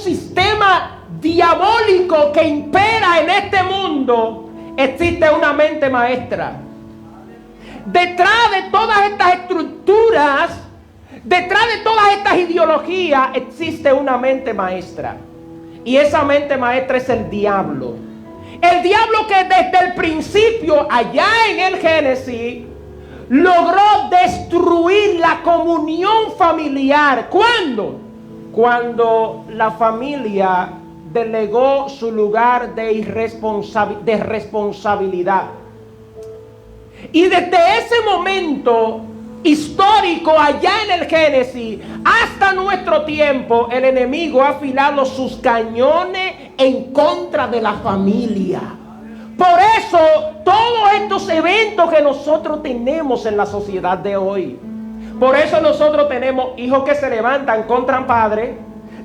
sistema diabólico que impera en este mundo, existe una mente maestra. Detrás de todas estas estructuras, detrás de todas estas ideologías, existe una mente maestra. Y esa mente maestra es el diablo. El diablo que desde el principio, allá en el Génesis, logró destruir la comunión familiar. ¿Cuándo? Cuando la familia delegó su lugar de responsabilidad. Y desde ese momento histórico, allá en el Génesis, hasta nuestro tiempo, el enemigo ha afilado sus cañones en contra de la familia. Por eso, todos estos eventos que nosotros tenemos en la sociedad de hoy, por eso nosotros tenemos hijos que se levantan contra padres,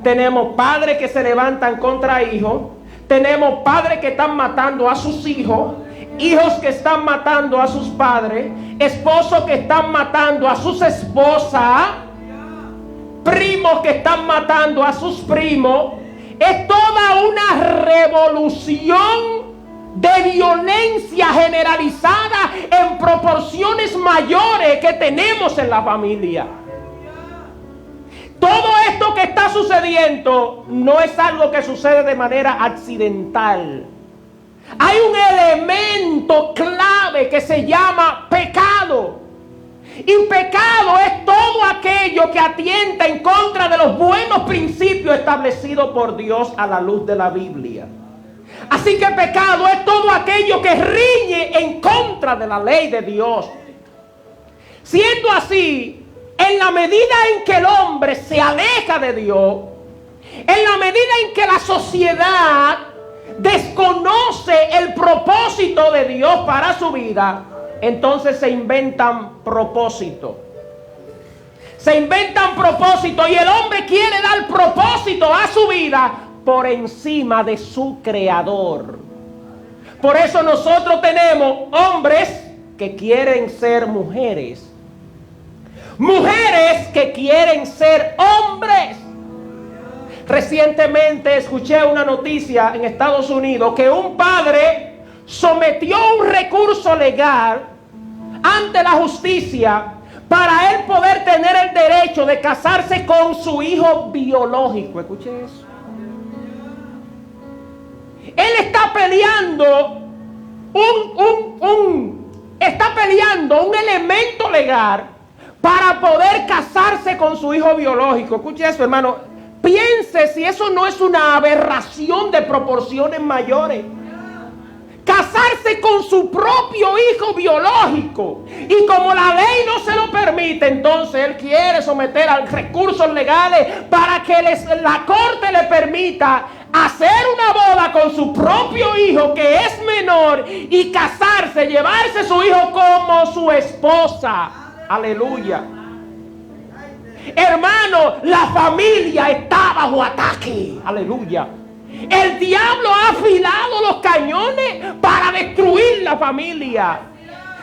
tenemos padres que se levantan contra hijos, tenemos padres que están matando a sus hijos, hijos que están matando a sus padres, esposos que están matando a sus esposas, primos que están matando a sus primos. Es toda una revolución de violencia generalizada en proporciones mayores que tenemos en la familia. Todo esto que está sucediendo no es algo que sucede de manera accidental. Hay un elemento clave que se llama pecado. Y pecado es todo aquello que atienta en contra de los buenos principios establecidos por Dios a la luz de la Biblia. Así que pecado es todo aquello que riñe en contra de la ley de Dios. Siendo así, en la medida en que el hombre se aleja de Dios, en la medida en que la sociedad desconoce el propósito de Dios para su vida, entonces se inventan propósitos. Se inventan propósitos y el hombre quiere dar propósito a su vida por encima de su creador. Por eso nosotros tenemos hombres que quieren ser mujeres, mujeres que quieren ser hombres. Recientemente escuché una noticia en Estados Unidos que un padre sometió un recurso legal ante la justicia para él poder tener el derecho de casarse con su hijo biológico. Escuche eso. Él está peleando un elemento legal para poder casarse con su hijo biológico. Escuche eso, hermano. Piense si eso no es una aberración de proporciones mayores. Casarse con su propio hijo biológico. Y como la ley no se lo permite, entonces él quiere someter a recursos legales para que la corte le permita hacer una boda con su propio hijo que es menor y casarse, llevarse su hijo como su esposa. Aleluya. Hermano, la familia está bajo ataque. Aleluya. El diablo ha afilado los cañones para destruir la familia.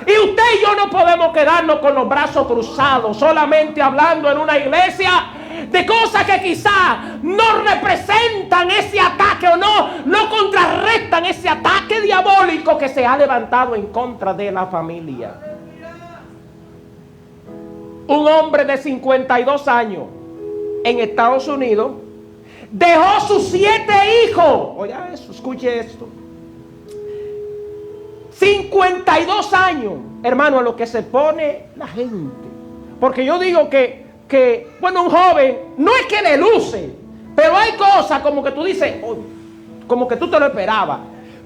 Y usted y yo no podemos quedarnos con los brazos cruzados, solamente hablando en una iglesia de cosas que quizás no representan ese ataque o no contrarrestan ese ataque diabólico que se ha levantado en contra de la familia. Un hombre de 52 años en Estados Unidos dejó sus 7 hijos. Oiga eso, escuche esto. 52 años, hermano, a lo que se pone la gente. Porque yo digo que bueno, un joven no es que le luce, pero hay cosas como que tú dices, oh, como que tú te lo esperabas.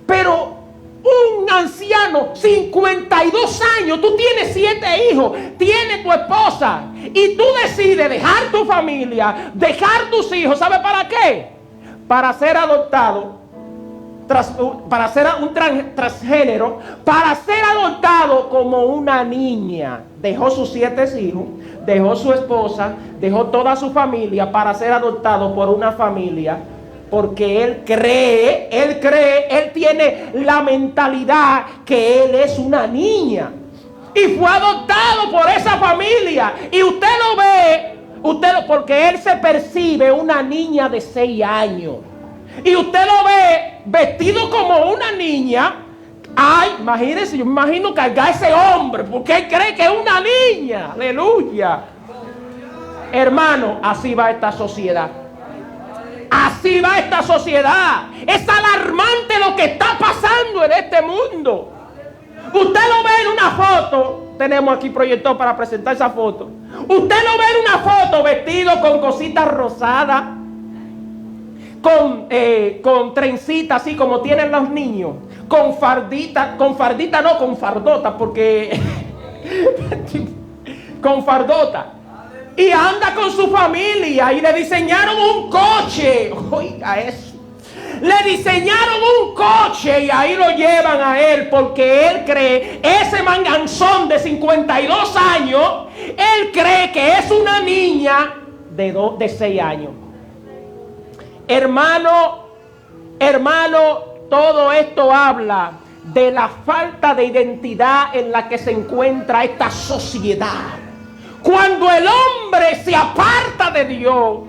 Pero un anciano, 52 años, tú tienes 7 hijos, tienes tu esposa y tú decides dejar tu familia, dejar tus hijos. ¿Sabe para qué? Para ser adoptado, para ser un transgénero, para ser adoptado como una niña. Dejó sus 7 hijos, dejó su esposa, dejó toda su familia para ser adoptado por una familia. Porque él tiene la mentalidad que él es una niña. Y fue adoptado por esa familia. Y usted lo ve Porque él se percibe una niña de 6 años. Y usted lo ve vestido como una niña. Ay, imagínense, yo me imagino cargar a ese hombre, porque él cree que es una niña. Aleluya. Hermano, así va esta sociedad. Así va esta sociedad. Es alarmante lo que está pasando en este mundo. Usted lo ve en una foto. Tenemos aquí proyector para presentar esa foto. Usted lo ve en una foto vestido con cositas rosadas, con trencitas así como tienen los niños, con fardita, con fardota, porque con fardota. Y anda con su familia y le diseñaron un coche. Oiga eso. Le diseñaron un coche y ahí lo llevan a él porque él cree, ese manganzón de 52 años, él cree que es una niña de 6 años. Hermano, todo esto habla de la falta de identidad en la que se encuentra esta sociedad. Cuando el hombre se aparta de Dios,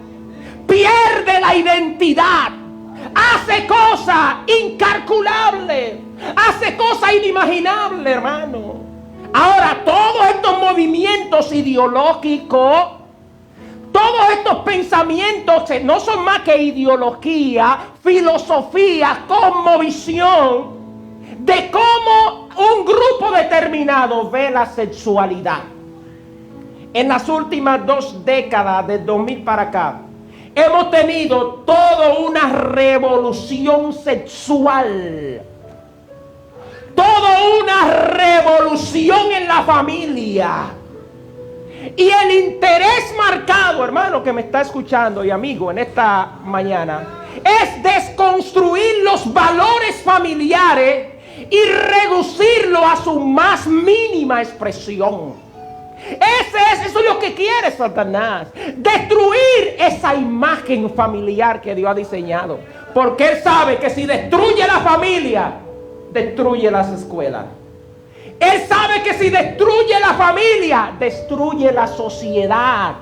pierde la identidad, hace cosas incalculables, hace cosas inimaginables, hermano. Ahora, todos estos movimientos ideológicos, todos estos pensamientos no son más que ideología, filosofía, cosmovisión de cómo un grupo determinado ve la sexualidad. En las últimas 2 décadas, del 2000 para acá, hemos tenido toda una revolución sexual. Toda una revolución en la familia. Y el interés marcado, hermano que me está escuchando y amigo en esta mañana, es desconstruir los valores familiares y reducirlo a su más mínima expresión. Eso es lo que quiere Satanás. Destruir esa imagen familiar que Dios ha diseñado. Porque él sabe que si destruye la familia, destruye las escuelas. Él sabe que si destruye la familia, destruye la sociedad.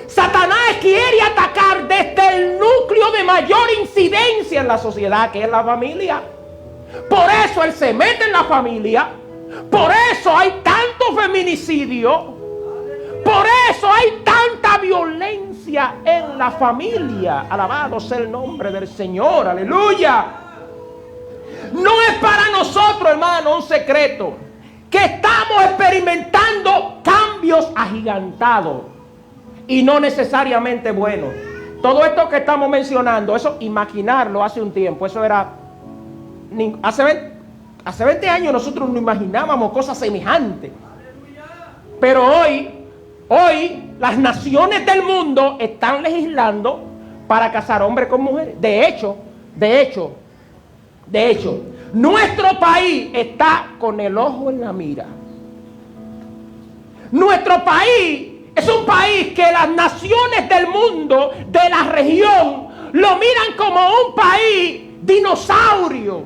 Satanás quiere atacar desde el núcleo de mayor incidencia en la sociedad, que es la familia. Por eso él se mete en la familia. Por eso hay tanto feminicidio. Por eso hay tanta violencia en la familia. Alabado sea el nombre del Señor. Aleluya. No es para nosotros, hermano, un secreto que estamos experimentando cambios agigantados y no necesariamente buenos. Todo esto que estamos mencionando, eso imaginarlo hace un tiempo, eso era hace 20 años nosotros no imaginábamos cosas semejantes. Pero hoy las naciones del mundo están legislando para casar hombres con mujeres. De hecho, nuestro país está con el ojo en la mira. Nuestro país es un país que las naciones del mundo, de la región, lo miran como un país dinosaurio,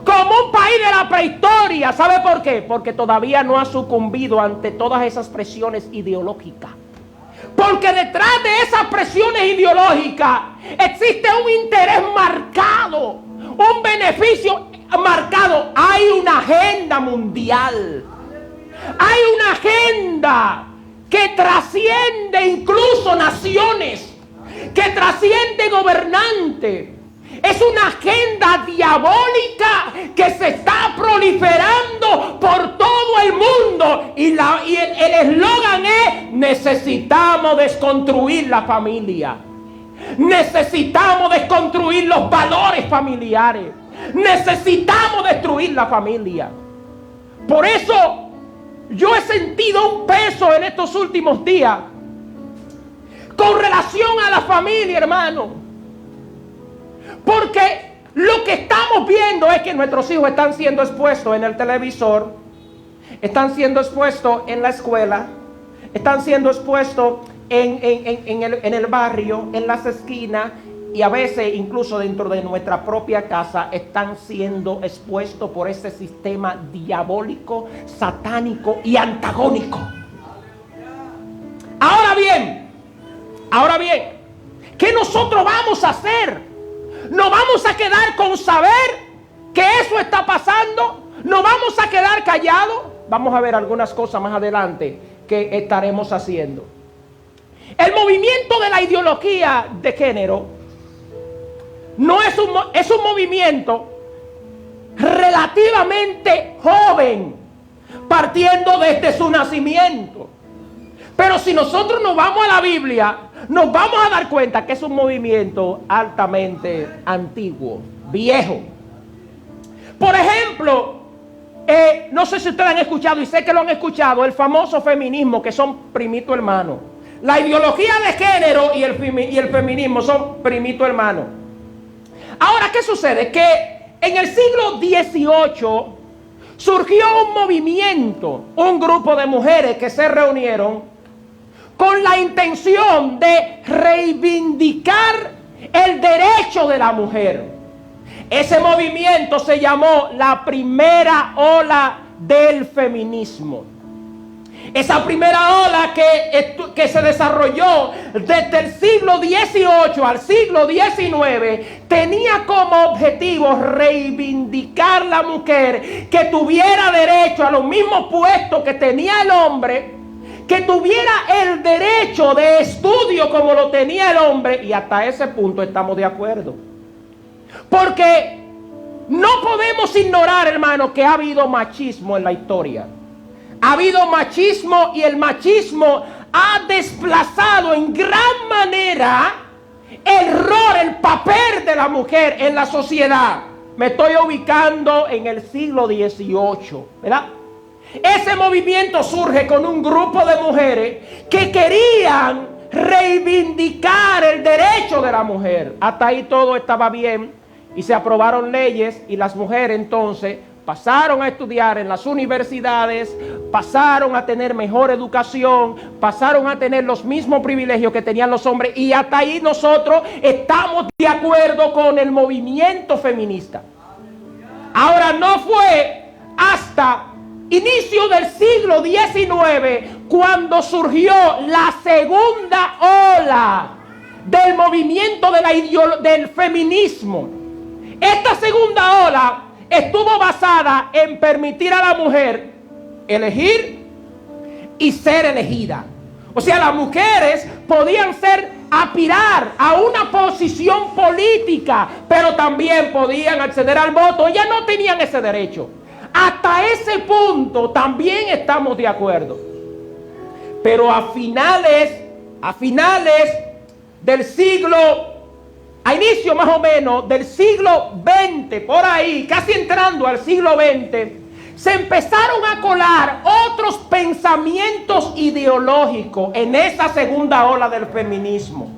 como un país de la prehistoria. ¿Sabe por qué? Porque todavía no ha sucumbido ante todas esas presiones ideológicas. Porque detrás de esas presiones ideológicas existe un interés marcado, un beneficio marcado. Hay una agenda mundial. Hay una agenda que trasciende incluso naciones, que trasciende gobernantes. Es una agenda diabólica que se está proliferando por todo el mundo. Y el eslogan es: necesitamos desconstruir la familia. Necesitamos desconstruir los valores familiares. Necesitamos destruir la familia. Por eso yo he sentido un peso en estos últimos días con relación a la familia, hermano. Porque lo que estamos viendo es que nuestros hijos están siendo expuestos en el televisor, están siendo expuestos en la escuela, están siendo expuestos en el barrio, en las esquinas, y a veces incluso dentro de nuestra propia casa están siendo expuestos por ese sistema diabólico, satánico y antagónico. Ahora bien, Ahora bien, ¿qué nosotros vamos a hacer? ¿Nos vamos a quedar con saber que eso está pasando? ¿Nos vamos a quedar callados? Vamos a ver algunas cosas más adelante que estaremos haciendo. El movimiento de la ideología de género no es un movimiento relativamente joven, partiendo desde su nacimiento. Pero si nosotros nos vamos a la Biblia, nos vamos a dar cuenta que es un movimiento altamente antiguo, viejo. Por ejemplo, no sé si ustedes han escuchado, y sé que lo han escuchado, el famoso feminismo, que son primito hermano. La ideología de género y el feminismo son primito hermano. Ahora, ¿qué sucede? Que en el siglo XVIII surgió un movimiento, un grupo de mujeres que se reunieron con la intención de reivindicar el derecho de la mujer. Ese movimiento se llamó la primera ola del feminismo. Esa primera ola que se desarrolló desde el siglo XVIII al siglo XIX tenía como objetivo reivindicar la mujer, que tuviera derecho a los mismos puestos que tenía el hombre, que tuviera el derecho de estudio como lo tenía el hombre, y hasta ese punto estamos de acuerdo. Porque no podemos ignorar, hermano, que ha habido machismo en la historia. Ha habido machismo y el machismo ha desplazado en gran manera el rol, el papel de la mujer en la sociedad. Me estoy ubicando en el siglo XVIII, ¿verdad? Ese movimiento surge con un grupo de mujeres que querían reivindicar el derecho de la mujer. Hasta ahí todo estaba bien y se aprobaron leyes y las mujeres entonces pasaron a estudiar en las universidades, pasaron a tener mejor educación, pasaron a tener los mismos privilegios que tenían los hombres, y hasta ahí nosotros estamos de acuerdo con el movimiento feminista. Ahora, no fue hasta inicio del siglo XIX cuando surgió la segunda ola del movimiento del feminismo. Esta segunda ola estuvo basada en permitir a la mujer elegir y ser elegida. O sea, las mujeres podían aspirar a una posición política, pero también podían acceder al voto. Ellas no tenían ese derecho. Hasta ese punto también estamos de acuerdo. Pero a finales del siglo, a inicio más o menos del siglo XX, por ahí, casi entrando al siglo XX, se empezaron a colar otros pensamientos ideológicos en esa segunda ola del feminismo.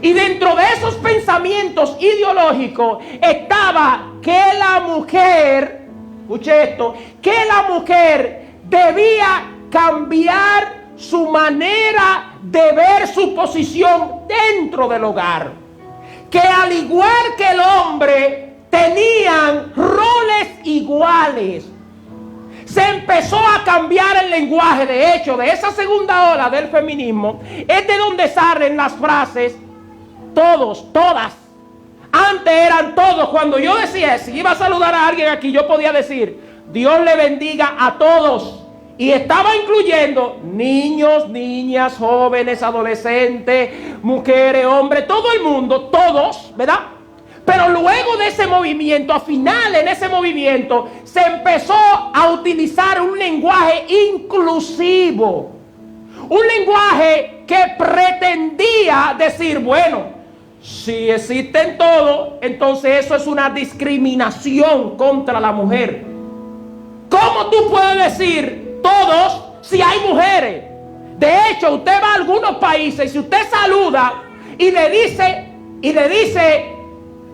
Y dentro de esos pensamientos ideológicos estaba que la mujer, escuche esto, que la mujer debía cambiar su manera de ver su posición dentro del hogar. Que al igual que el hombre tenían roles iguales. Se empezó a cambiar el lenguaje. De hecho, de esa segunda ola del feminismo es de donde salen las frases todos, todas. Antes eran todos. Cuando yo decía, si iba a saludar a alguien aquí, yo podía decir, Dios le bendiga a todos. Y estaba incluyendo niños, niñas, jóvenes, adolescentes, mujeres, hombres, todo el mundo, todos, ¿verdad? Pero luego de ese movimiento, al final en ese movimiento, se empezó a utilizar un lenguaje inclusivo. Un lenguaje que pretendía decir, bueno, si existen todos, entonces eso es una discriminación contra la mujer. ¿Cómo tú puedes decir todos si hay mujeres? De hecho, usted va a algunos países y si usted saluda y le dice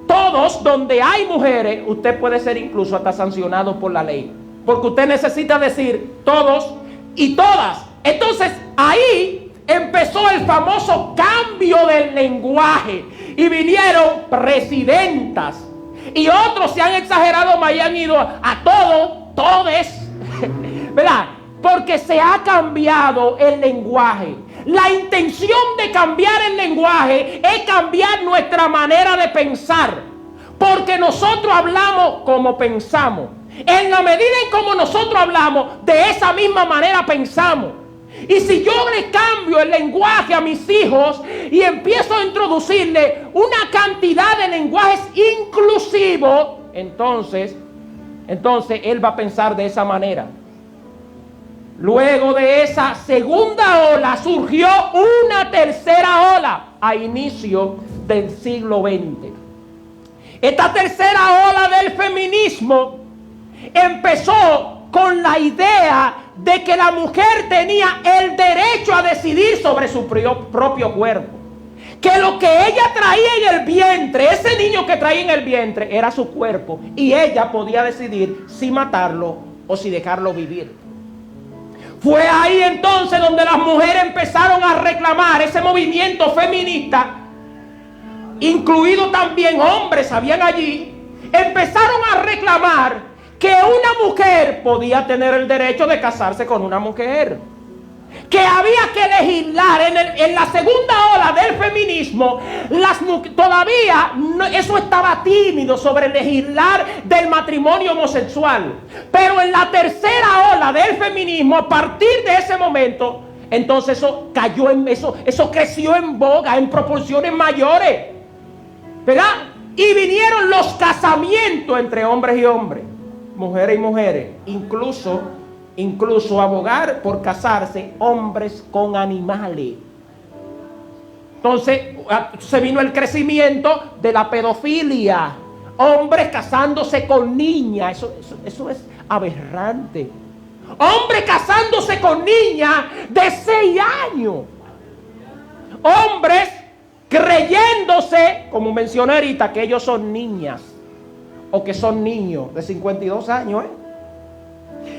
todos donde hay mujeres, usted puede ser incluso hasta sancionado por la ley, porque usted necesita decir todos y todas. Entonces ahí empezó el famoso cambio del lenguaje y vinieron presidentas y otros se han exagerado más y han ido a todos, todes, ¿verdad? Porque se ha cambiado el lenguaje. La intención de cambiar el lenguaje es cambiar nuestra manera de pensar, porque nosotros hablamos como pensamos. En la medida en como nosotros hablamos, de esa misma manera pensamos. Y si yo le cambio el lenguaje a mis hijos y empiezo a introducirle una cantidad de lenguajes inclusivos, entonces él va a pensar de esa manera. Luego de esa segunda ola surgió una tercera ola a inicio del siglo XX. Esta tercera ola del feminismo empezó con la idea de que la mujer tenía el derecho a decidir sobre su propio cuerpo. Que lo que ella traía en el vientre, ese niño que traía en el vientre, era su cuerpo. Y ella podía decidir si matarlo o si dejarlo vivir. Fue ahí entonces donde las mujeres empezaron a reclamar ese movimiento feminista, incluido también hombres, habían allí, empezaron a reclamar que una mujer podía tener el derecho de casarse con una mujer. Que había que legislar en la segunda ola del feminismo, todavía eso estaba tímido sobre legislar del matrimonio homosexual. Pero en la tercera ola del feminismo, a partir de ese momento, entonces eso creció en boga, en proporciones mayores, ¿verdad? Y vinieron los casamientos entre hombres y hombres, mujeres y mujeres, incluso abogar por casarse hombres con animales. Entonces se vino el crecimiento de la pedofilia, hombres casándose con niñas. Eso es aberrante. Hombres casándose con niñas de 6 años. Hombres creyéndose, como mencioné ahorita, que ellos son niñas o que son niños de 52 años.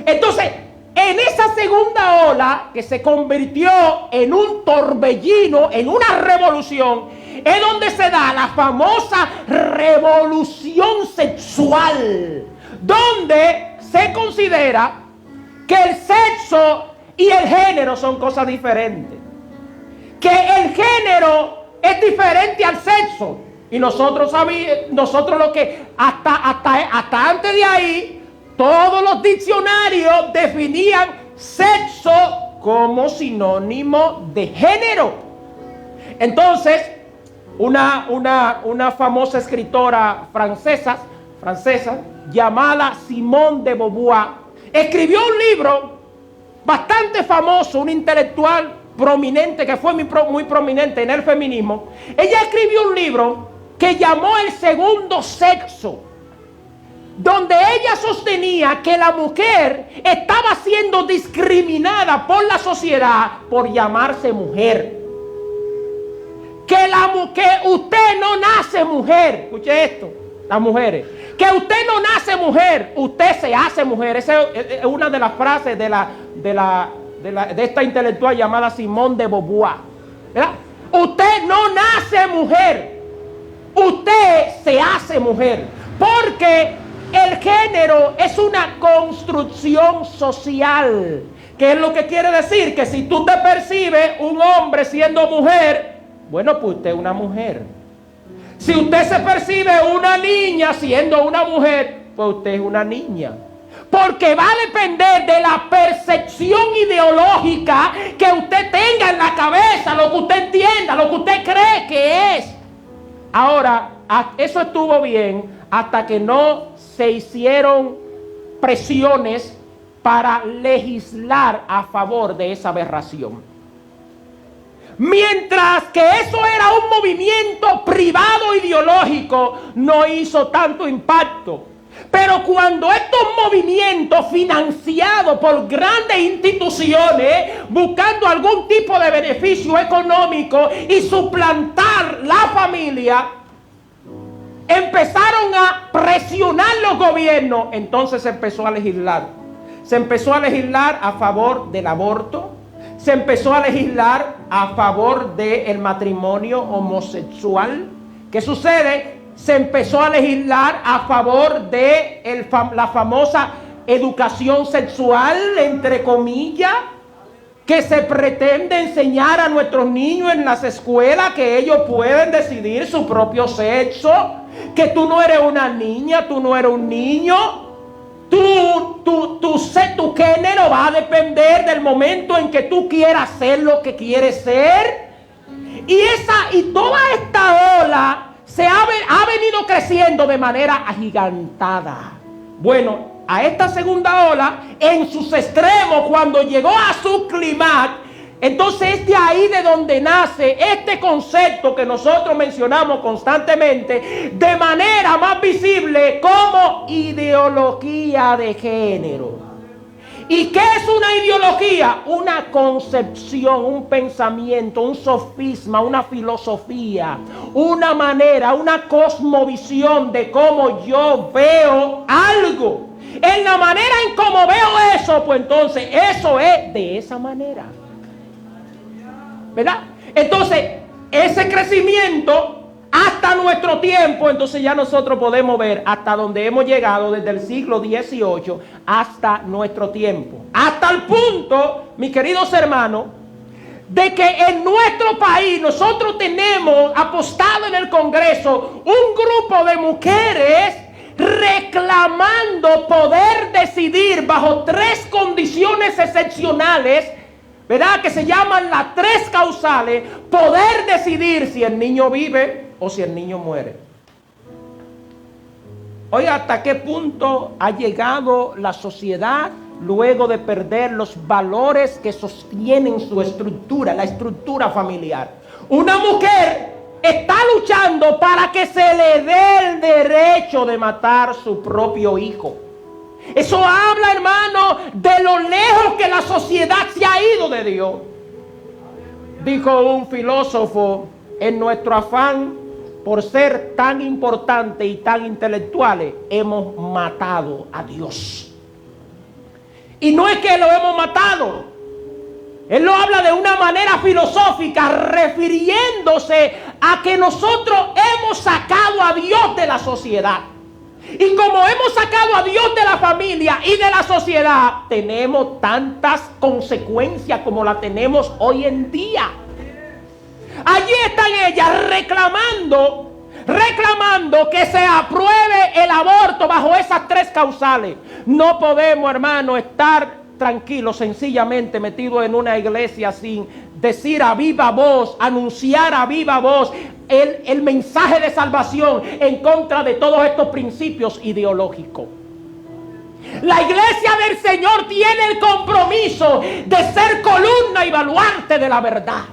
Entonces, en esa segunda ola que se convirtió en un torbellino, en una revolución, es donde se da la famosa revolución sexual, donde se considera que el sexo y el género son cosas diferentes, que el género es diferente al sexo, y nosotros lo que hasta antes de ahí, todos los diccionarios definían sexo como sinónimo de género. Entonces, una famosa escritora francesa llamada Simone de Beauvoir escribió un libro bastante famoso, un intelectual prominente que fue muy prominente en el feminismo. Ella escribió un libro que llamó El Segundo Sexo, donde ella sostenía que la mujer estaba siendo discriminada por la sociedad por llamarse mujer. Que usted no nace mujer. Escuche esto, las mujeres. Que usted no nace mujer, usted se hace mujer. Esa es una de las frases de esta intelectual llamada Simone de Beauvoir, ¿verdad? Usted no nace mujer, usted se hace mujer. Porque el género es una construcción social. ¿Qué es lo que quiere decir? Que si tú te percibes un hombre siendo mujer, bueno, pues usted es una mujer. Si usted se percibe una niña siendo una mujer, pues usted es una niña. Porque va a depender de la percepción ideológica que usted tenga en la cabeza, lo que usted entienda, lo que usted cree que es. Ahora, eso estuvo bien hasta que no se hicieron presiones para legislar a favor de esa aberración. Mientras que eso era un movimiento privado ideológico, no hizo tanto impacto. Pero cuando estos movimientos financiados por grandes instituciones, buscando algún tipo de beneficio económico y suplantar la familia, empezaron a presionar los gobiernos, entonces se empezó a legislar. Se empezó a legislar a favor del aborto, se empezó a legislar a favor del matrimonio homosexual. ¿Qué sucede? Se empezó a legislar a favor de la famosa educación sexual, entre comillas. que se pretende enseñar a nuestros niños en las escuelas que ellos pueden decidir su propio sexo, que tú no eres una niña, tú no eres un niño, tu género va a depender del momento en que tú quieras ser lo que quieres ser. Y toda esta ola ha venido creciendo de manera agigantada. Bueno, a esta segunda ola, en sus extremos, cuando llegó a su clímax, entonces es de ahí de donde nace este concepto que nosotros mencionamos constantemente, de manera más visible, como ideología de género. ¿Y qué es una ideología? Una concepción, un pensamiento, un sofisma, una filosofía, una manera, una cosmovisión de cómo yo veo algo. En la manera en cómo veo eso, pues entonces eso es de esa manera, ¿verdad? Entonces, ese crecimiento hasta nuestro tiempo, entonces ya nosotros podemos ver hasta donde hemos llegado desde el siglo XVIII hasta nuestro tiempo. Hasta el punto, mis queridos hermanos, de que en nuestro país nosotros tenemos apostado en el Congreso un grupo de mujeres reclamando poder decidir bajo 3 condiciones excepcionales, ¿verdad? Que se llaman las 3 causales, poder decidir si el niño vive o si el niño muere. Oiga, ¿hasta qué punto ha llegado la sociedad luego de perder los valores que sostienen su estructura, la estructura familiar? Una mujer está luchando para que se le dé el derecho de matar su propio hijo. Eso habla, hermano, de lo lejos que la sociedad se ha ido de Dios. Dijo un filósofo: en nuestro afán por ser tan importantes y tan intelectuales, hemos matado a Dios. Y no es que lo hemos matado. Él lo habla de una manera filosófica, refiriéndose a que nosotros hemos sacado a Dios de la sociedad. Y como hemos sacado a Dios de la familia y de la sociedad, tenemos tantas consecuencias como la tenemos hoy en día. Allí están ellas reclamando que se apruebe el aborto bajo esas 3 causales. No podemos, hermano, estar tranquilos, sencillamente metidos en una iglesia sin decir a viva voz, anunciar a viva voz el mensaje de salvación en contra de todos estos principios ideológicos. La iglesia del Señor tiene el compromiso de ser columna y baluarte de la verdad.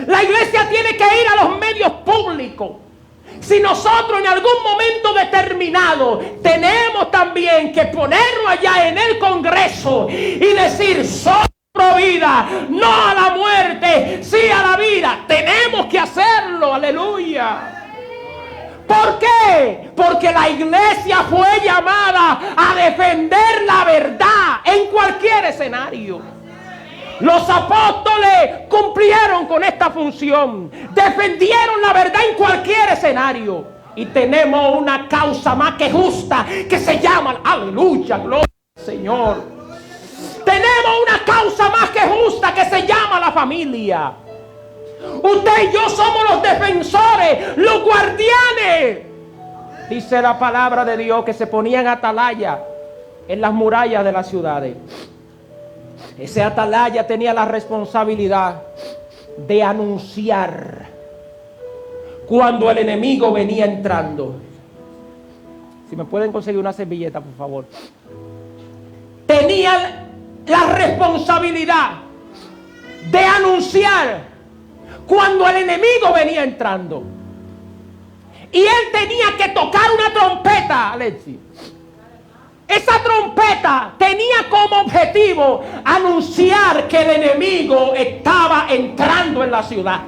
La iglesia tiene que ir a los medios públicos. Si nosotros en algún momento determinado tenemos también que ponernos allá en el Congreso y decir: soy pro vida, no a la muerte, sí a la vida, tenemos que hacerlo. Aleluya. ¿Por qué? Porque la iglesia fue llamada a defender la verdad en cualquier escenario. Los apóstoles cumplieron con esta función, defendieron la verdad en cualquier escenario. Y tenemos una causa más que justa que se llama, aleluya, gloria al Señor. Tenemos una causa más que justa que se llama la familia. Usted y yo somos los defensores, los guardianes. Dice la palabra de Dios que se ponían atalaya en las murallas de las ciudades. Ese atalaya tenía la responsabilidad de anunciar cuando el enemigo venía entrando. Si me pueden conseguir una servilleta, por favor. Tenía la responsabilidad de anunciar cuando el enemigo venía entrando. Y él tenía que tocar una trompeta, Alexi. Esa trompeta tenía como objetivo anunciar que el enemigo estaba entrando en la ciudad.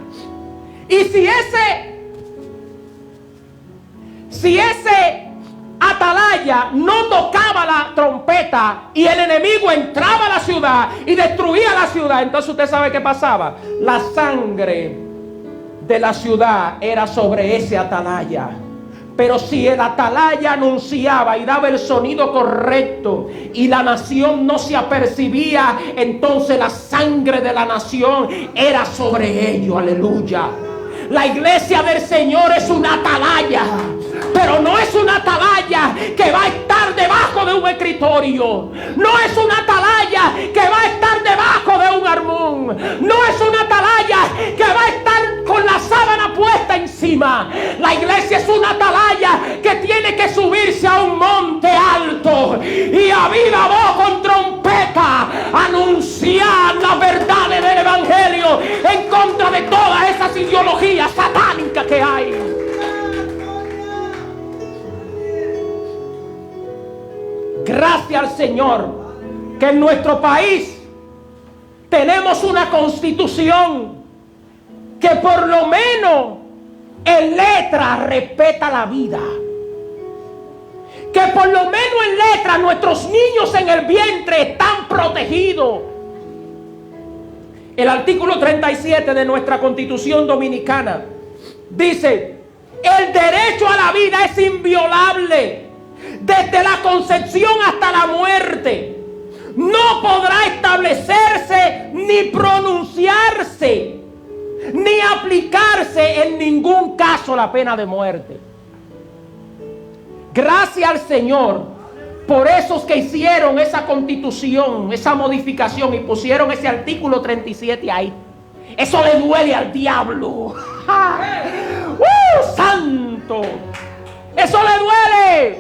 Y si ese atalaya no tocaba la trompeta y el enemigo entraba a la ciudad y destruía la ciudad, entonces usted sabe qué pasaba. La sangre de la ciudad era sobre ese atalaya. Pero si el atalaya anunciaba y daba el sonido correcto y la nación no se apercibía, entonces la sangre de la nación era sobre ellos. Aleluya. La iglesia del Señor es una atalaya, pero no es una atalaya que va a estar debajo de un escritorio. No es una atalaya que va a estar debajo de un armón. No es una atalaya que va a estar con la sábana puesta encima. La iglesia es una atalaya que tiene que subirse a un monte alto y a viva voz con trompeta anunciar las verdades del evangelio en contra de todas esas ideologías satánicas que hay. Gracias al Señor que en nuestro país tenemos una constitución que por lo menos en letra respeta la vida. Que por lo menos en letra nuestros niños en el vientre están protegidos. El artículo 37 de nuestra Constitución Dominicana dice: el derecho a la vida es inviolable desde la concepción hasta la muerte. No podrá establecerse ni pronunciarse ni aplicarse en ningún caso la pena de muerte. Gracias al Señor por esos que hicieron esa constitución, esa modificación y pusieron ese artículo 37 ahí. Eso le duele al diablo. ¡Santo! Eso le duele.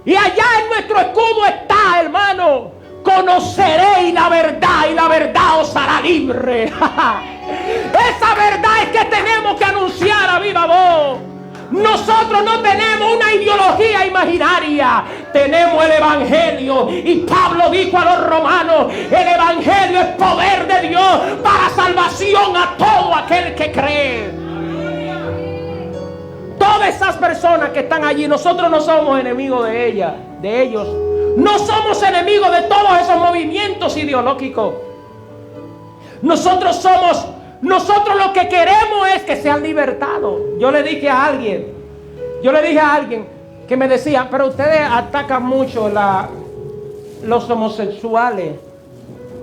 Y allá en nuestro escudo está, hermano: conoceréis la verdad y la verdad os hará libre. Esa verdad es que tenemos que anunciar a viva voz. Nosotros no tenemos una ideología imaginaria, tenemos el evangelio. Y Pablo dijo a los romanos: el evangelio es poder de Dios para salvación a todo aquel que cree. Todas esas personas que están allí, nosotros no somos enemigos de ellos. No somos enemigos de todos esos movimientos ideológicos. Nosotros lo que queremos es que sean libertados. Yo le dije a alguien que me decía: pero ustedes atacan mucho los homosexuales.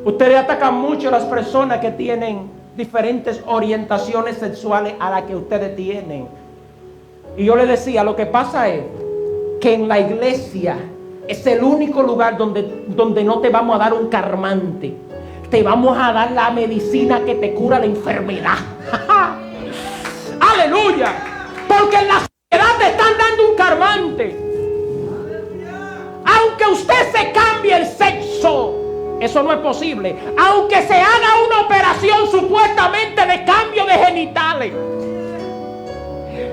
Ustedes atacan mucho a las personas que tienen diferentes orientaciones sexuales a las que ustedes tienen. Y yo le decía: lo que pasa es que en la iglesia es el único lugar donde no te vamos a dar un calmante. Te vamos a dar la medicina que te cura la enfermedad. ¡Aleluya! Porque en la sociedad te están dando un calmante. Aunque usted se cambie el sexo, eso no es posible. Aunque se haga una operación supuestamente de cambio de genitales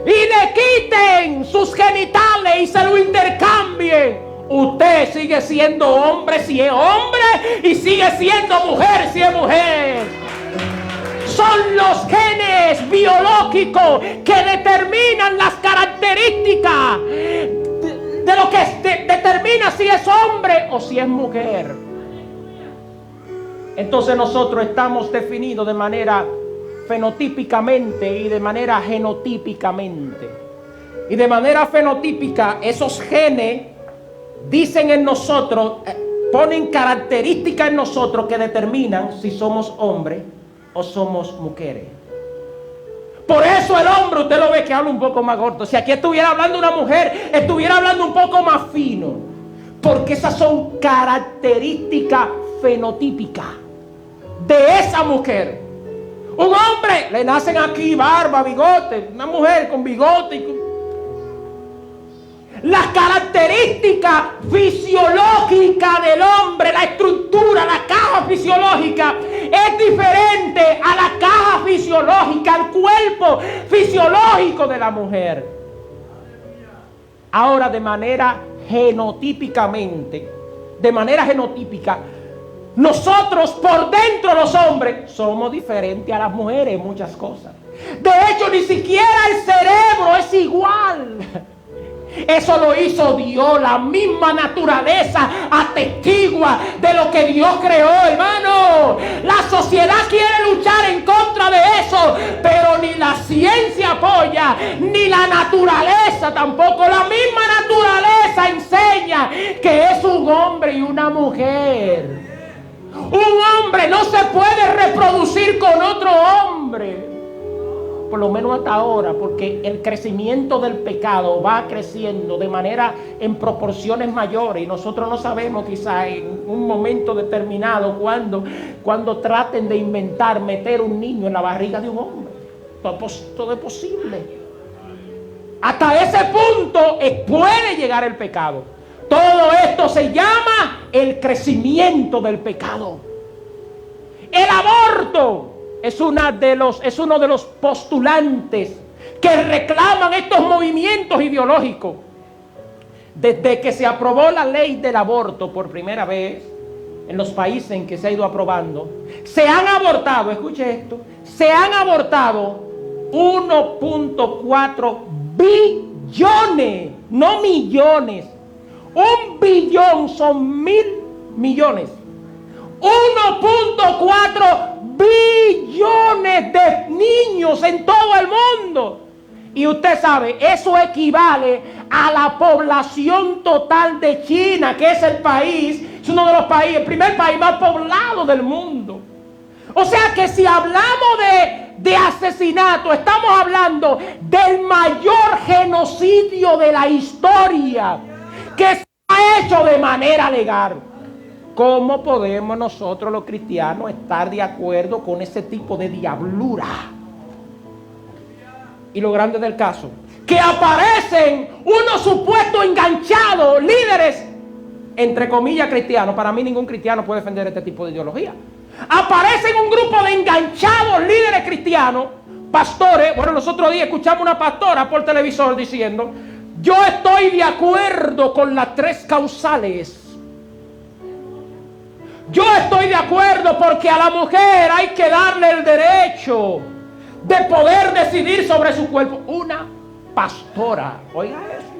y le quiten sus genitales y se lo intercambien, usted sigue siendo hombre si es hombre y sigue siendo mujer si es mujer. Son los genes biológicos que determinan las características de lo que determina si es hombre o si es mujer. Entonces nosotros estamos definidos de manera fenotípicamente y de manera genotípicamente. Y de manera fenotípica, esos genes dicen en nosotros, ponen características en nosotros que determinan si somos hombres o somos mujeres. Por eso el hombre, usted lo ve que habla un poco más corto. Si aquí estuviera hablando una mujer, estuviera hablando un poco más fino. Porque esas son características fenotípicas de esa mujer. Un hombre le nacen aquí barba, bigote. Una mujer con bigote. Las características fisiológicas del hombre, la estructura, la caja fisiológica es diferente a la caja fisiológica, al cuerpo fisiológico de la mujer. Ahora, de manera genotípica, nosotros por dentro los hombres somos diferentes a las mujeres en muchas cosas. De hecho, ni siquiera el cerebro es igual. Eso lo hizo Dios. La misma naturaleza atestigua de lo que Dios creó, hermano. La sociedad quiere luchar en contra de eso, pero ni la ciencia apoya, ni la naturaleza tampoco. La misma naturaleza enseña que es un hombre y una mujer. Un hombre no se puede reproducir con otro hombre. Por lo menos hasta ahora, porque el crecimiento del pecado va creciendo de manera en proporciones mayores y nosotros no sabemos quizá en un momento determinado cuando traten de inventar meter un niño en la barriga de un hombre. Todo es posible. Hasta ese punto puede llegar el pecado. Todo esto se llama el crecimiento del pecado. El aborto es uno de los postulantes que reclaman estos movimientos ideológicos. Desde que se aprobó la ley del aborto por primera vez en los países en que se ha ido aprobando, se han abortado, escuche esto, se han abortado 1.4 billones, no millones. 1 billón son 1.000 millones. 1.4 billones de niños en todo el mundo. Y usted sabe, eso equivale a la población total de China, que es es uno de los países, el primer país más poblado del mundo. O sea que si hablamos de asesinato, estamos hablando del mayor genocidio de la historia que se ha hecho de manera legal. ¿Cómo podemos nosotros los cristianos estar de acuerdo con ese tipo de diablura? Y lo grande del caso, que aparecen unos supuestos enganchados, líderes, entre comillas cristianos. Para mí ningún cristiano puede defender este tipo de ideología. Aparecen un grupo de enganchados líderes cristianos, pastores. Bueno, los otros días escuchamos una pastora por televisor diciendo: yo estoy de acuerdo con las 3 causales. Yo estoy de acuerdo porque a la mujer hay que darle el derecho de poder decidir sobre su cuerpo. Una pastora, oiga eso.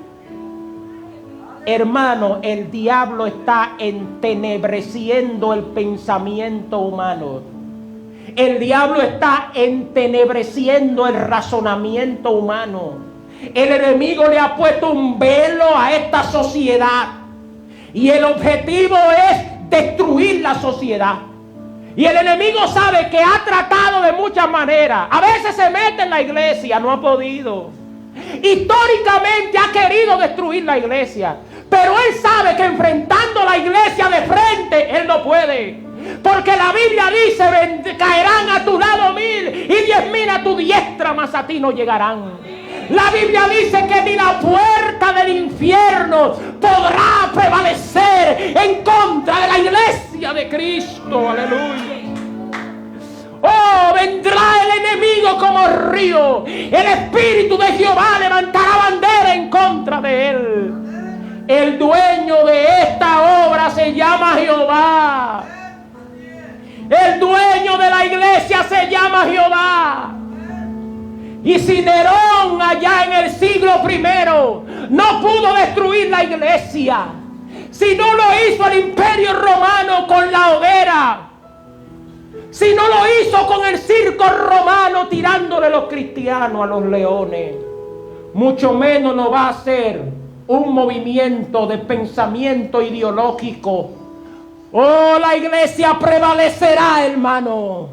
Hermano, el diablo está entenebreciendo el pensamiento humano. El diablo está entenebreciendo el razonamiento humano. El enemigo le ha puesto un velo a esta sociedad y el objetivo es destruir la sociedad. Y el enemigo sabe que ha tratado de muchas maneras. A veces se mete en la iglesia, no ha podido. Históricamente ha querido destruir la iglesia, pero él sabe que enfrentando la iglesia de frente, él no puede. Porque la Biblia dice: caerán a tu lado 1000 y 10.000 a tu diestra, mas a ti no llegarán. La Biblia dice que ni la puerta del infierno podrá prevalecer en contra de la iglesia de Cristo. Aleluya. Oh, vendrá el enemigo como río. El Espíritu de Jehová levantará bandera en contra de él. El dueño de esta obra se llama Jehová. El dueño de la iglesia se llama Jehová. Y si Nerón allá en el siglo I no pudo destruir la iglesia, si no lo hizo el Imperio Romano con la hoguera, si no lo hizo con el circo romano tirándole los cristianos a los leones, mucho menos lo va a hacer un movimiento de pensamiento ideológico. Oh, la iglesia prevalecerá, hermano.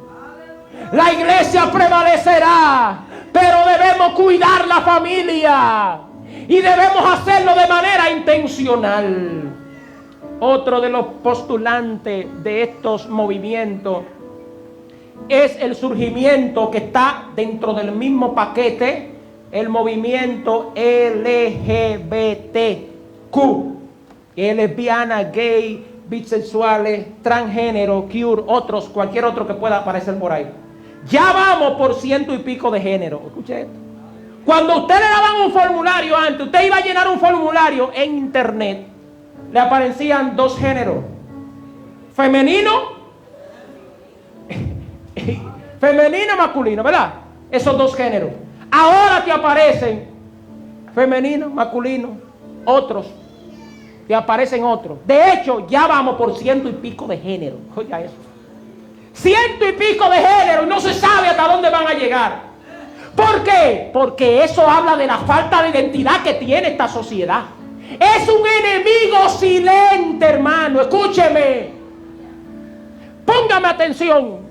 La iglesia prevalecerá. Pero debemos cuidar la familia y debemos hacerlo de manera intencional. Otro de los postulantes de estos movimientos es el surgimiento que está dentro del mismo paquete, el movimiento LGBTQ, lesbiana, gay, bisexuales, transgénero, queer, otros, cualquier otro que pueda aparecer por ahí. Ya vamos por 100 y pico de género. Escuche esto. Cuando usted le daban un formulario antes, usted iba a llenar un formulario en internet, le aparecían 2 géneros: femenino, femenino y masculino, ¿verdad? Esos 2 géneros. Ahora te aparecen femenino, masculino, otros. Y aparecen otros. De hecho, ya vamos por 100 y pico de género. Oiga eso. 100 y pico de género y no se sabe hasta dónde van a llegar. ¿Por qué? Porque eso habla de la falta de identidad que tiene esta sociedad. Es un enemigo silente, hermano. Escúcheme. Póngame atención.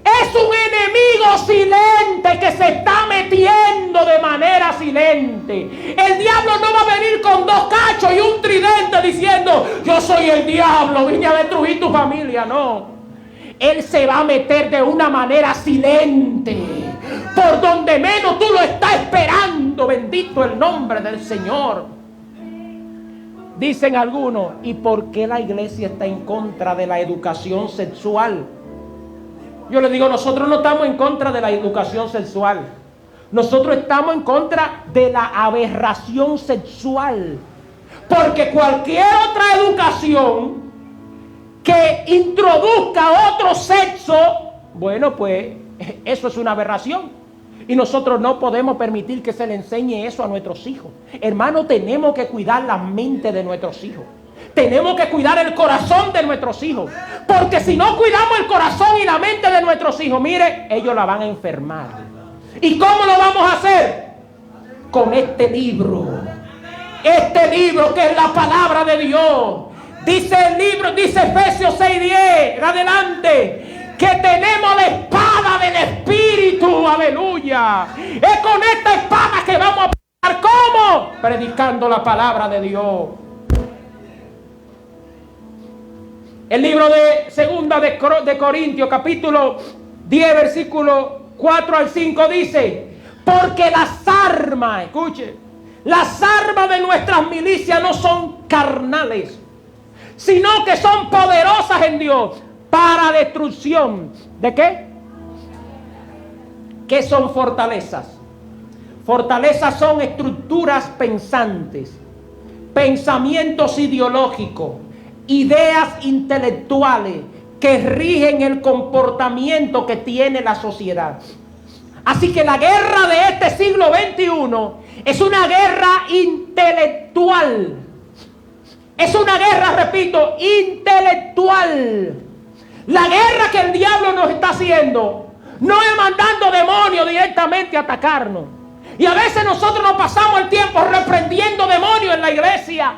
Es un enemigo silente que se está metiendo de manera silente. El diablo no va a venir con 2 cachos y un tridente diciendo: yo soy el diablo, vine a destruir tu familia. No. Él se va a meter de una manera silente, por donde menos tú lo estás esperando. Bendito el nombre del Señor. Dicen algunos: ¿y por qué la iglesia está en contra de la educación sexual? Yo les digo, nosotros no estamos en contra de la educación sexual. Nosotros estamos en contra de la aberración sexual. Porque cualquier otra educación que introduzca otro sexo, bueno, pues eso es una aberración. Y nosotros no podemos permitir que se le enseñe eso a nuestros hijos. Hermano, tenemos que cuidar la mente de nuestros hijos. Tenemos que cuidar el corazón de nuestros hijos. Porque si no cuidamos el corazón y la mente de nuestros hijos, mire, ellos la van a enfermar. ¿Y cómo lo vamos a hacer? Con este libro. Este libro que es la palabra de Dios. Dice el libro, dice Efesios 6:10, adelante, que tenemos la espada del Espíritu, aleluya. Es con esta espada que vamos a pelear. ¿Cómo? Predicando la palabra de Dios. El libro de Segunda de Corintios, capítulo 10, versículo 4 al 5 dice: porque las armas, escuche, las armas de nuestras milicias no son carnales, sino que son poderosas en Dios para destrucción. ¿De qué? ¿Qué son fortalezas? Fortalezas son estructuras pensantes, pensamientos ideológicos, ideas intelectuales que rigen el comportamiento que tiene la sociedad. Así que la guerra de este siglo XXI es una guerra intelectual. Es una guerra, repito, intelectual. La guerra que el diablo nos está haciendo no es mandando demonios directamente a atacarnos. Y a veces nosotros nos pasamos el tiempo reprendiendo demonios en la iglesia.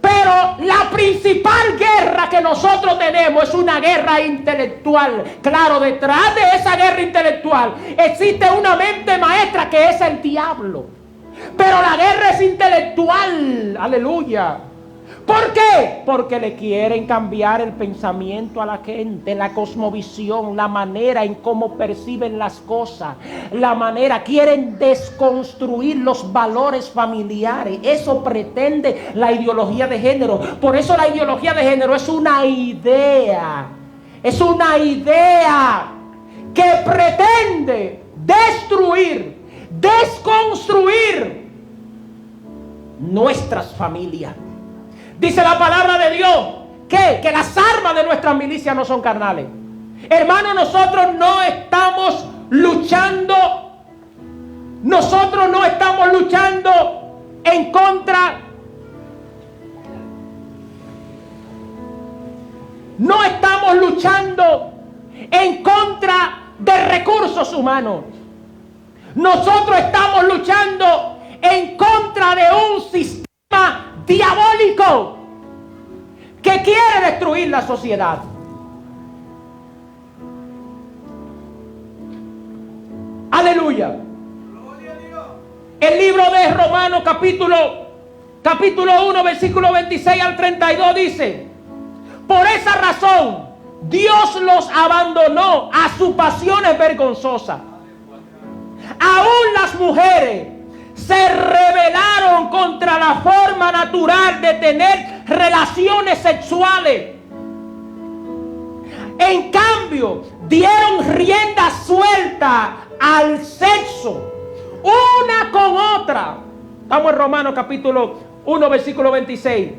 Pero la principal guerra que nosotros tenemos es una guerra intelectual. Claro, detrás de esa guerra intelectual existe una mente maestra que es el diablo. Pero la guerra es intelectual. Aleluya. ¿Por qué? Porque le quieren cambiar el pensamiento a la gente, la cosmovisión, la manera en cómo perciben las cosas, la manera, quieren desconstruir los valores familiares. Eso pretende la ideología de género. Por eso la ideología de género es una idea que pretende destruir, desconstruir nuestras familias. Dice la palabra de Dios que las armas de nuestras milicias no son carnales. Hermano, nosotros no estamos luchando en contra. No estamos luchando en contra de recursos humanos. Nosotros estamos luchando en contra de un sistema diabólico que quiere destruir la sociedad. Aleluya. El libro de Romanos capítulo 1 versículo 26 al 32 dice: por esa razón Dios los abandonó a sus pasiones vergonzosas. Aún las mujeres se rebelaron contra la forma natural de tener relaciones sexuales. En cambio, dieron rienda suelta al sexo, una con otra. Estamos en Romanos capítulo 1, versículo 26.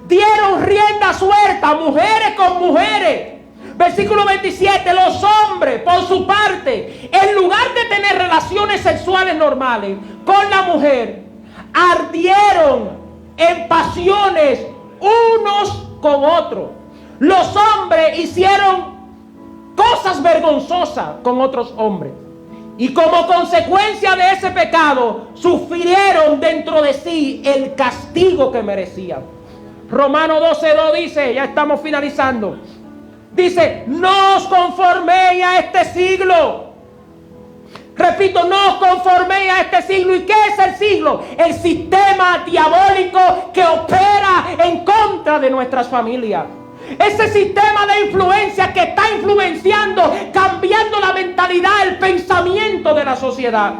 Dieron rienda suelta, mujeres con mujeres. Versículo 27, los hombres, por su parte, en lugar de tener relaciones sexuales normales con la mujer, ardieron en pasiones unos con otros. Los hombres hicieron cosas vergonzosas con otros hombres. Y como consecuencia de ese pecado, sufrieron dentro de sí el castigo que merecían. Romanos 12:2 dice, ya estamos finalizando. Dice, no os conforméis a este siglo. Repito, no os conforméis a este siglo. ¿Y qué es el siglo? El sistema diabólico que opera en contra de nuestras familias. Ese sistema de influencia que está influenciando, cambiando la mentalidad, el pensamiento de la sociedad.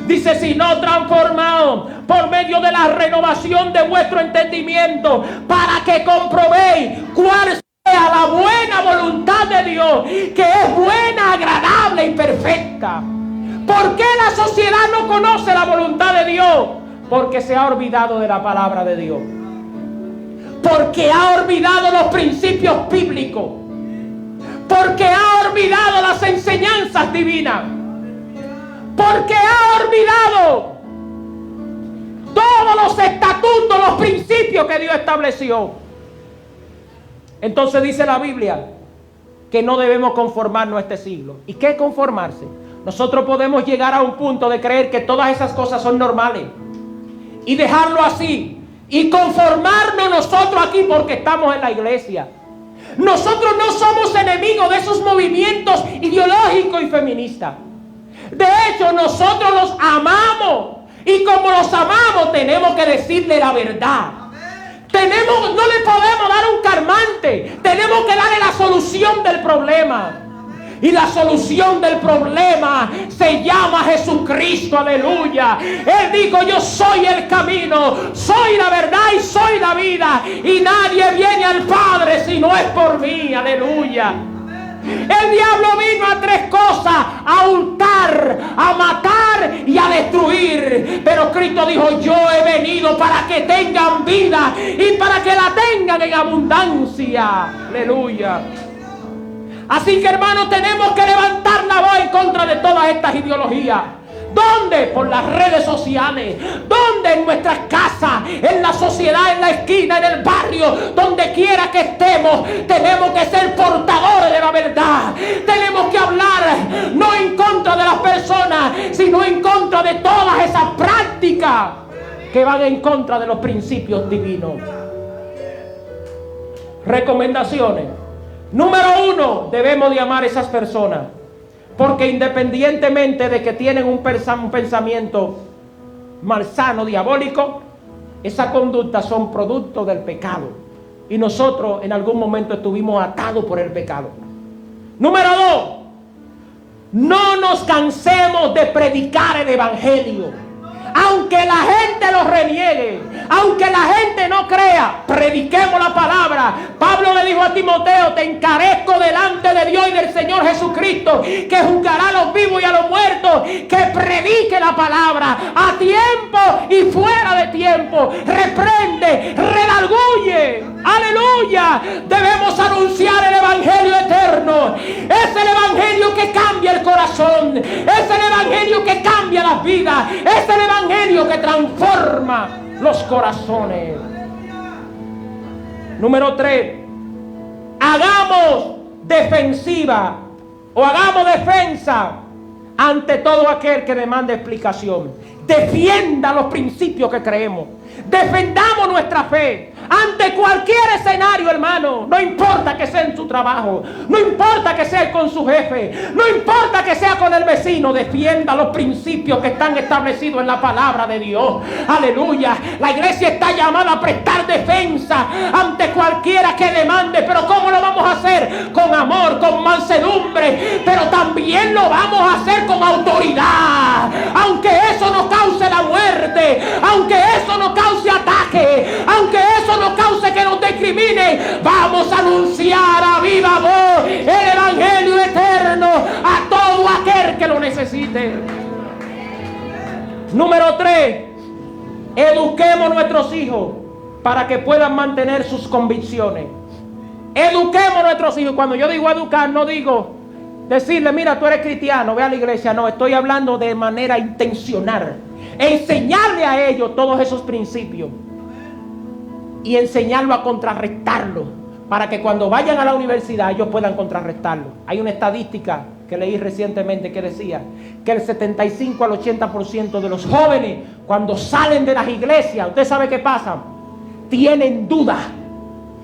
Dice, sino transformados por medio de la renovación de vuestro entendimiento, para que comprobéis cuál sea la buena voluntad de Dios, que es buena, agradable y perfecta. ¿Por qué la sociedad no conoce la voluntad de Dios? Porque se ha olvidado de la palabra de Dios. Porque ha olvidado los principios bíblicos. Porque ha olvidado las enseñanzas divinas. Porque ha olvidado todos los estatutos, los principios que Dios estableció. Entonces dice la Biblia que no debemos conformarnos a este siglo. ¿Y qué es conformarse? Nosotros podemos llegar a un punto de creer que todas esas cosas son normales y dejarlo así y conformarnos nosotros aquí porque estamos en la iglesia. Nosotros no somos enemigos de esos movimientos ideológicos y feministas. De hecho, nosotros los amamos, y como los amamos tenemos que decirle la verdad. No le podemos dar un calmante, tenemos que darle la solución del problema. Y la solución del problema se llama Jesucristo, aleluya. Él dijo, yo soy el camino, soy la verdad y soy la vida, y nadie viene al Padre si no es por mí, aleluya. El diablo vino a tres cosas: a hurtar, a matar y a destruir. Pero Cristo dijo, yo he venido para que tengan vida y para que la tengan en abundancia, aleluya. Así que, hermanos, tenemos que levantar la voz en contra de todas estas ideologías. ¿Dónde? Por las redes sociales. ¿Dónde? En nuestras casas, en la sociedad, en la esquina, en el barrio, donde quiera que estemos. Tenemos que ser portadores de la verdad. Tenemos que hablar no en contra de las personas, sino en contra de todas esas prácticas que van en contra de los principios divinos. Recomendaciones. Número 1, debemos de amar a esas personas, porque independientemente de que tienen un pensamiento malsano, diabólico, esas conductas son producto del pecado, y nosotros en algún momento estuvimos atados por el pecado. Número 2, no nos cansemos de predicar el evangelio. Aunque la gente lo reniegue, aunque la gente no crea, prediquemos la palabra. Pablo le dijo a Timoteo, te encarezco delante de Dios y del Señor Jesucristo, que juzgará a los vivos y a los muertos, que predique la palabra a tiempo y fuera de tiempo. Reprende, redarguye, aleluya. Debemos anunciar el evangelio eterno. Es el evangelio que cambia el corazón, es el evangelio que cambia las vidas, es el evangelio que transforma los corazones. Número 3, hagamos defensa ante todo aquel que demande explicación. Defienda los principios que creemos. Defendamos nuestra fe ante cualquier escenario, hermano. No importa que sea en su trabajo, no importa que sea con su jefe, no importa que sea con el vecino. Defienda los principios que están establecidos en la palabra de Dios, aleluya. La iglesia está llamada a prestar defensa ante cualquiera que demande. Pero ¿cómo lo vamos a hacer? Con amor, con mansedumbre, pero también lo vamos a hacer con autoridad. Aunque eso nos cause la muerte, aunque eso nos cause ataque, aunque eso nos cause que nos discriminen, vamos a anunciar a viva voz el evangelio eterno a todo aquel que lo necesite. Número 3, eduquemos a nuestros hijos para que puedan mantener sus convicciones. Eduquemos a nuestros hijos. Cuando yo digo educar, no digo decirle, mira, tú eres cristiano, ve a la iglesia. No, estoy hablando de manera intencional. Enseñarle a ellos todos esos principios. y enseñarlo a contrarrestarlo, para que cuando vayan a la universidad ellos puedan contrarrestarlo. Hay una estadística que leí recientemente que decía que el 75 al 80% de los jóvenes, cuando salen de las iglesias, ¿usted sabe qué pasa? Tienen dudas.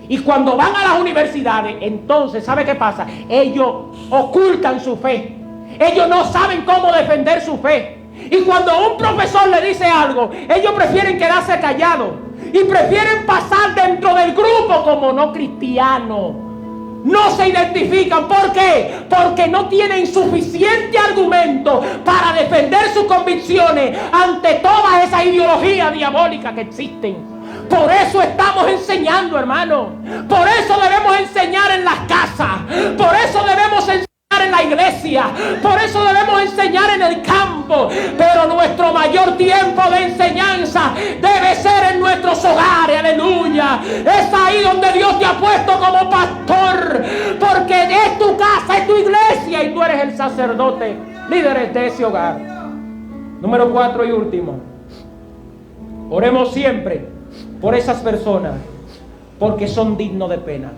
Y cuando van a las universidades, entonces, ¿sabe qué pasa? Ellos ocultan su fe. Ellos no saben cómo defender su fe. Y cuando un profesor le dice algo, ellos prefieren quedarse callados y prefieren pasar dentro del grupo como no cristianos. No se identifican. ¿Por qué? Porque no tienen suficiente argumento para defender sus convicciones ante todas esas ideologías diabólicas que existen. Por eso estamos enseñando, hermano. Por eso debemos enseñar en las casas. Por eso debemos enseñar en la iglesia. Por eso debemos enseñar en el campo. Pero nuestro mayor tiempo de enseñanza debe ser en nuestros hogares. Aleluya. Es ahí donde Dios te ha puesto como pastor. Porque es tu casa, es tu iglesia. Y tú eres el sacerdote, líderes de ese hogar. Número 4 y último. Oremos siempre por esas personas, porque son dignos de pena.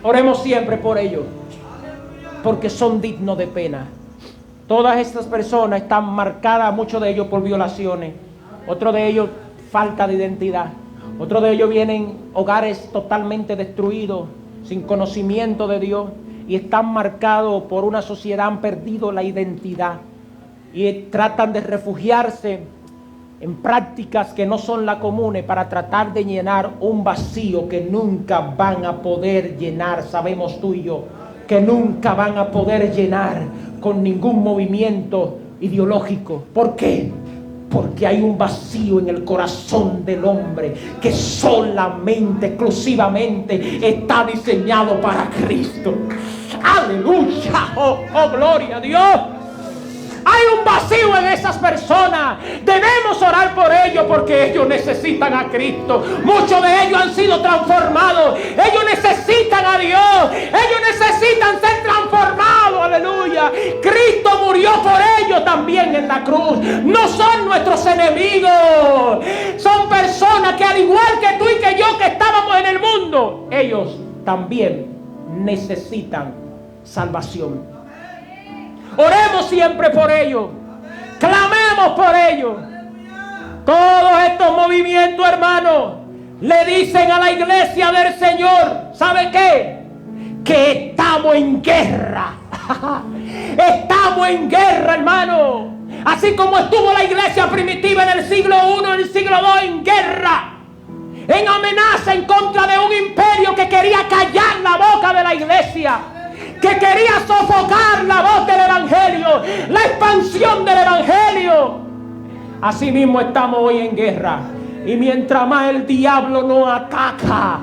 Oremos siempre por ellos, porque son dignos de pena. Todas estas personas están marcadas, muchos de ellos por violaciones, otros de ellos falta de identidad, otros de ellos vienen hogares totalmente destruidos, sin conocimiento de Dios, y están marcados por una sociedad, han perdido la identidad y tratan de refugiarse en prácticas que no son las comunes para tratar de llenar un vacío que nunca van a poder llenar. Sabemos tú y yo que nunca van a poder llenar con ningún movimiento ideológico. ¿Por qué? Porque hay un vacío en el corazón del hombre que solamente, exclusivamente está diseñado para Cristo. ¡Aleluya! ¡Oh, gloria a Dios! Hay un vacío en esas personas. Debemos orar por ellos porque ellos necesitan a Cristo. Muchos de ellos han sido transformados. Ellos necesitan a Dios. Ellos necesitan ser transformados. Aleluya. Cristo murió por ellos también en la cruz. No son nuestros enemigos. Son personas que al igual que tú y que yo que estábamos en el mundo, ellos también necesitan salvación. Oremos siempre por ellos. Clamemos por ellos. Todos estos movimientos, hermanos, le dicen a la iglesia del Señor, ¿sabe qué? Que estamos en guerra. Estamos en guerra, hermano. Así como estuvo la iglesia primitiva en el siglo I, en el siglo II, en guerra, en amenaza en contra de un imperio que quería callar la boca de la iglesia, que quería sofocar la voz del evangelio, la expansión del evangelio. Así mismo estamos hoy en guerra. Y mientras más el diablo nos ataca,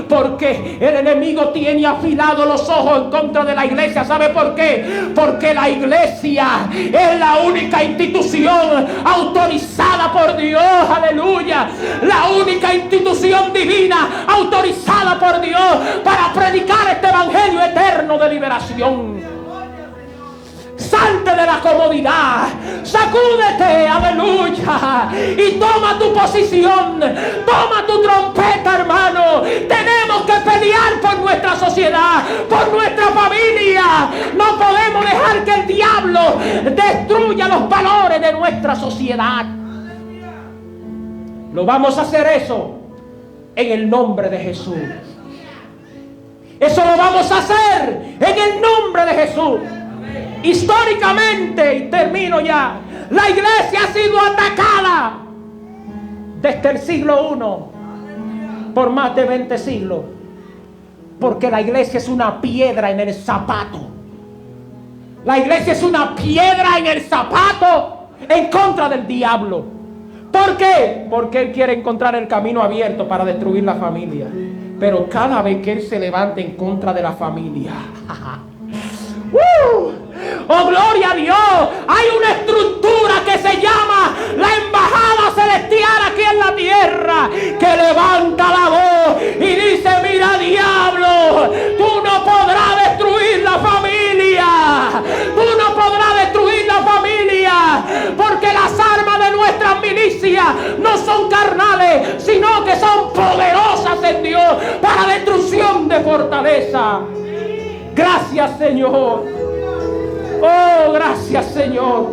porque el enemigo tiene afilados los ojos en contra de la iglesia. ¿Sabe por qué? Porque la iglesia es la única institución autorizada por Dios. Aleluya. La única institución divina autorizada por Dios para predicar este evangelio eterno de liberación. Salte de la comodidad, sacúdete, aleluya, y toma tu posición, toma tu trompeta, hermano. Tenemos que pelear por nuestra sociedad, por nuestra familia. No podemos dejar que el diablo destruya los valores de nuestra sociedad. Lo vamos a hacer eso en el nombre de Jesús. Eso lo vamos a hacer en el nombre de Jesús. Históricamente, y termino ya, la iglesia ha sido atacada desde el siglo I por más de 20 siglos, porque la iglesia es una piedra en el zapato. La iglesia es una piedra en el zapato en contra del diablo. ¿Por qué? Porque él quiere encontrar el camino abierto para destruir la familia. Pero cada vez que él se levanta en contra de la familia, ¡oh, gloria a Dios! Hay una estructura que se llama la embajada celestial aquí en la tierra, que levanta la voz y dice: mira, diablo, tú no podrás destruir la familia. Tú no podrás destruir la familia, porque las armas de nuestras milicias no son carnales, sino que son fortaleza. Gracias, Señor. Oh, gracias, Señor.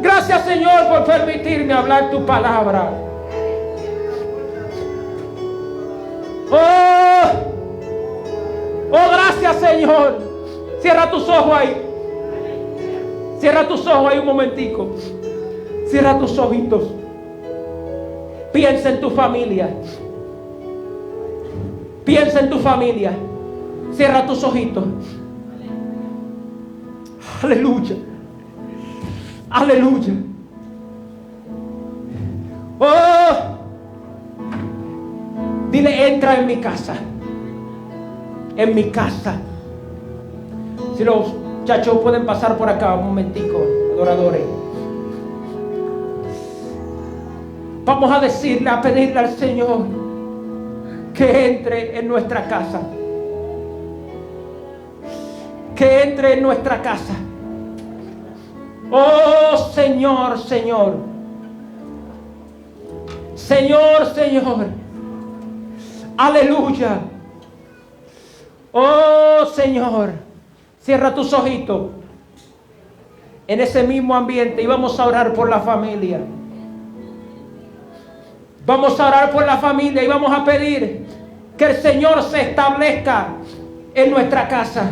Gracias, Señor, por permitirme hablar tu palabra. Oh, gracias, Señor. Cierra tus ojos ahí. Cierra tus ojos ahí un momentico. Cierra tus ojitos. Piensa en tu familia. Piensa en tu familia. Cierra tus ojitos. Aleluya. Aleluya. Oh. Dile, entra en mi casa. En mi casa. Si los muchachos pueden pasar por acá un momentico, adoradores. Vamos a decirle, a pedirle al Señor que entre en nuestra casa. Que entre en nuestra casa. Oh Señor, Señor. Señor, Señor. Aleluya. Oh Señor. Cierra tus ojitos. En ese mismo ambiente. Y vamos a orar por la familia. Vamos a orar por la familia. Y vamos a pedir que el Señor se establezca en nuestra casa.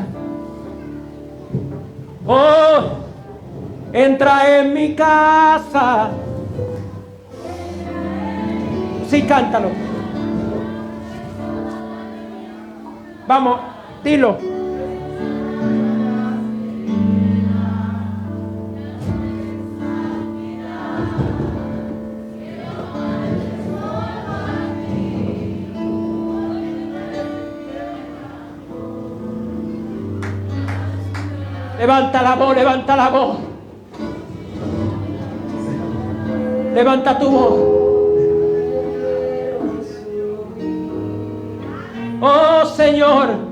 Oh, entra en mi casa. Sí, cántalo. Vamos, dilo. Levanta la voz, levanta la voz. Levanta tu voz. Oh Señor.